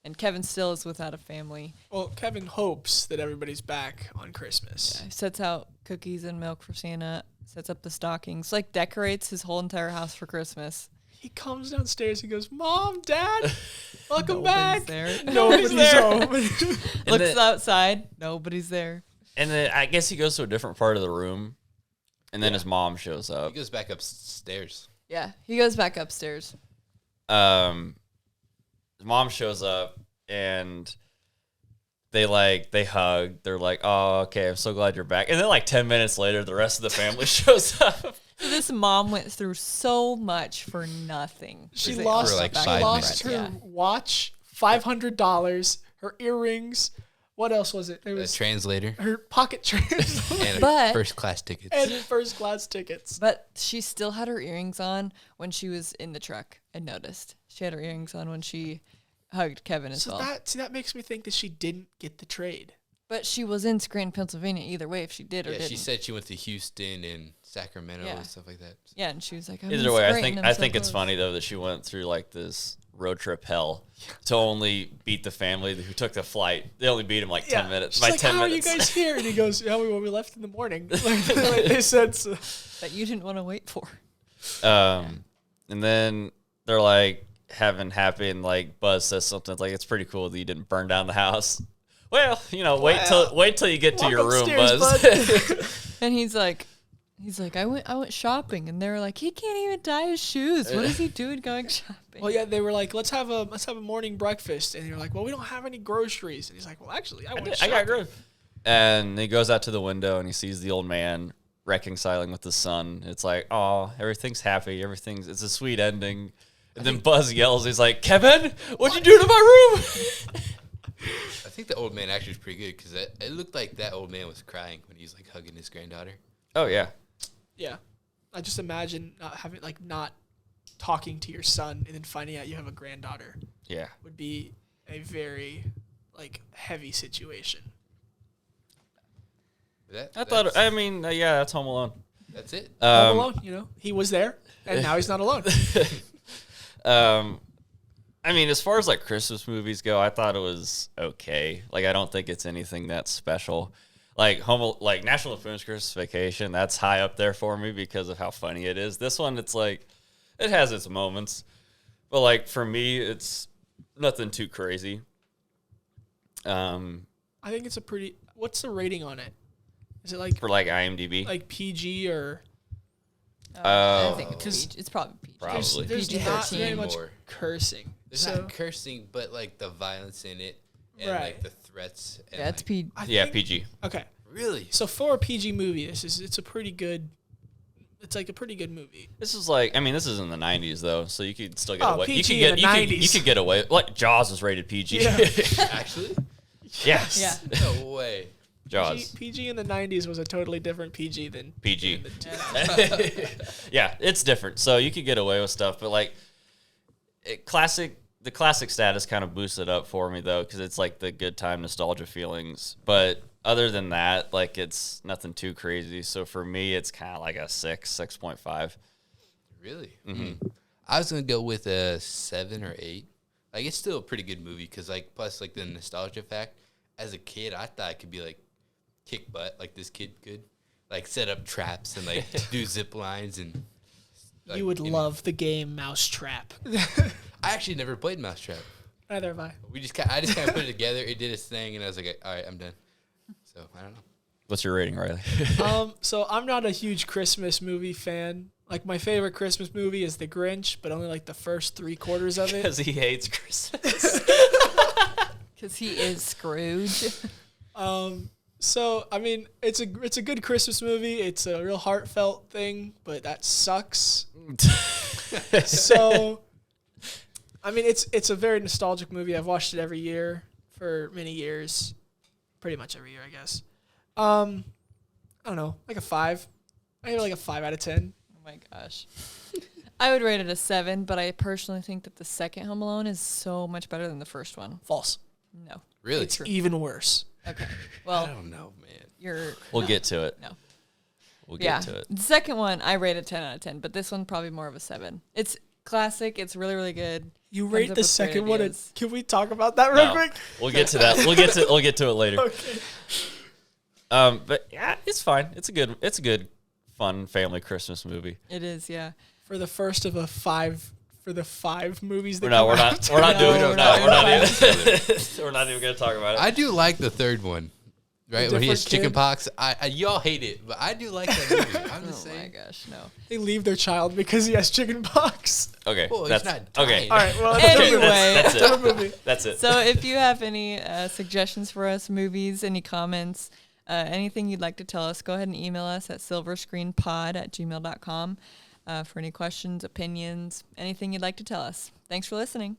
And Kevin still is without a family. Well, Kevin hopes that everybody's back on Christmas. He sets out cookies and milk for Santa, sets up the stockings, like decorates his whole entire house for Christmas. He comes downstairs. He goes, Mom, Dad, welcome Nobody's back. there. Nobody's there. home. And Looks then, outside. Nobody's there. and then I guess he goes to a different part of the room, and then his mom shows He up. goes back upstairs. Yeah. He goes back upstairs. His mom shows up, and they hug. They're like, "Oh, okay, I'm so glad you're back." And then 10 minutes later, the rest of the family shows up. This mom went through so much for nothing. She For lost, like she 5 lost minutes. her Yeah. watch, $500, her earrings. What else was it? There A was translator her pocket translator and But- first class tickets. and first class tickets. But she still had her earrings on when she was in the truck. I noticed. She had her earrings on when she hugged Kevin as So well. that makes me think that she didn't get the trade. But she was in Scranton, Pennsylvania either way, if she did or Yeah, didn't. she said she went to Houston and Sacramento Yeah. and stuff like that. Yeah, and she was like, I'm Either in way, I Scranton, think I'm I so think it's close. funny though that she went through like this road trip hell to only beat the family who took the flight. They only beat him like 10 minutes. She's By like, 10 how minutes. are you guys here? And he goes, yeah, we left in the morning. Like they said. So. That you didn't want to wait for. And then they're like having happy, and like Buzz says something like, "It's pretty cool that you didn't burn down the house." Well, wait till you get to Walk your room, upstairs, Buzz. And he's like, I went shopping, and they were like, he can't even tie his shoes. What is he doing going shopping? Well, yeah, they were like, let's have a morning breakfast, and you're like, well, we don't have any groceries, and he's like, well, actually, I I shopping. got growth. And he goes out to the window and he sees the old man reconciling with the son. It's like, oh, everything's happy. It's a sweet ending. And then Buzz yells. He's like, Kevin, what'd you do to my room? I think the old man actually was pretty good because it looked like that old man was crying when he was like hugging his granddaughter. Oh, yeah. Yeah, I just imagine not talking to your son and then finding out you have a granddaughter Yeah. would be a very heavy situation. That's Home Alone. That's it. Home Alone, he was there, and now he's not alone. As far as like Christmas movies go, I thought it was okay. Like, I don't think it's anything that's special. Like National Lampoon's Christmas Vacation, that's high up there for me because of how funny it is. This one, it's like, it has its moments, but like for me, it's nothing too crazy. I think it's what's the rating on it? Is it like For like IMDb, like PG or? I think Because it's probably PG. Probably. There's not PG-13 very much more. cursing. There's So not cursing, but like the violence in it and Right. like the threats. And, Yeah, it's like, PG. I yeah, think- PG. Okay, Really? so for a PG movie, it's a pretty good. It's like a pretty good movie. This is like, this is in the 90s though, so you could still get Oh, away. PG in the 90s. You could get away. Like Jaws was rated PG. Yeah. Actually? Yes. Yeah. No way. Jaws. PG in the 90s was a totally different PG than PG. in the 2000s. Yeah, it's different. So you could get away with stuff, but like the classic status kind of boosted up for me though, because it's like the good time nostalgia feelings. But other than that, like it's nothing too crazy. So for me, it's kind of like a 6.5. Really? Mm-hmm. I was going to go with a 7 or 8. Like, it's still a pretty good movie because, like, plus, like, the nostalgia fact. As a kid, I thought it could be, like, kick butt like this kid could. Like, set up traps and, like, do zip lines and... Like, You would love the game Mousetrap. I actually never played Mousetrap. Neither have I. I just kind of put it together. It did its thing, and I was like, all right, I'm done. So, I don't know. What's your rating, Riley? So I'm not a huge Christmas movie fan. Like my favorite Christmas movie is The Grinch, but only like the first 3/4 of it. Because he hates Christmas. Because he is Scrooge. So it's a good Christmas movie. It's a real heartfelt thing, but that sucks. So, it's a very nostalgic movie. I've watched it every year for many years, pretty much every year, I guess. I don't know, like a 5. I give it like a 5 out of 10. Oh my gosh. I would rate it a 7, but I personally think that the second Home Alone is so much better than the first one. False. No. Really? It's even worse. Okay. I Well, don't know, man. you're... We'll get to it. No. We'll get Yeah. to it. The second one, I rated 10 out of 10, but this one probably more of a 7. It's classic. It's really, really good. You Comes rate up the with great second one. ideas. Can we talk about that real No. quick? We'll get to that. We'll get to it later. Okay. But yeah, it's fine. It's a good, fun family Christmas movie. It is, yeah. For the first of the 5 movies that We're not No, doing we're it. not We're not doing even. We're not even gonna talk about it. I do like the third one. Right? When he has different kid? chickenpox. Y'all hate it, but I do like that movie. I'm Oh just my saying. gosh, no. They leave their child because he has chicken pox. Okay, Well, that's he's not okay. dying. All right, well, Anyway. That's different it. movie. That's it. So if you have any suggestions for us, movies, any comments, anything you'd like to tell us, go ahead and email us at silverscreenpod@gmail.com for any questions, opinions, anything you'd like to tell us. Thanks for listening.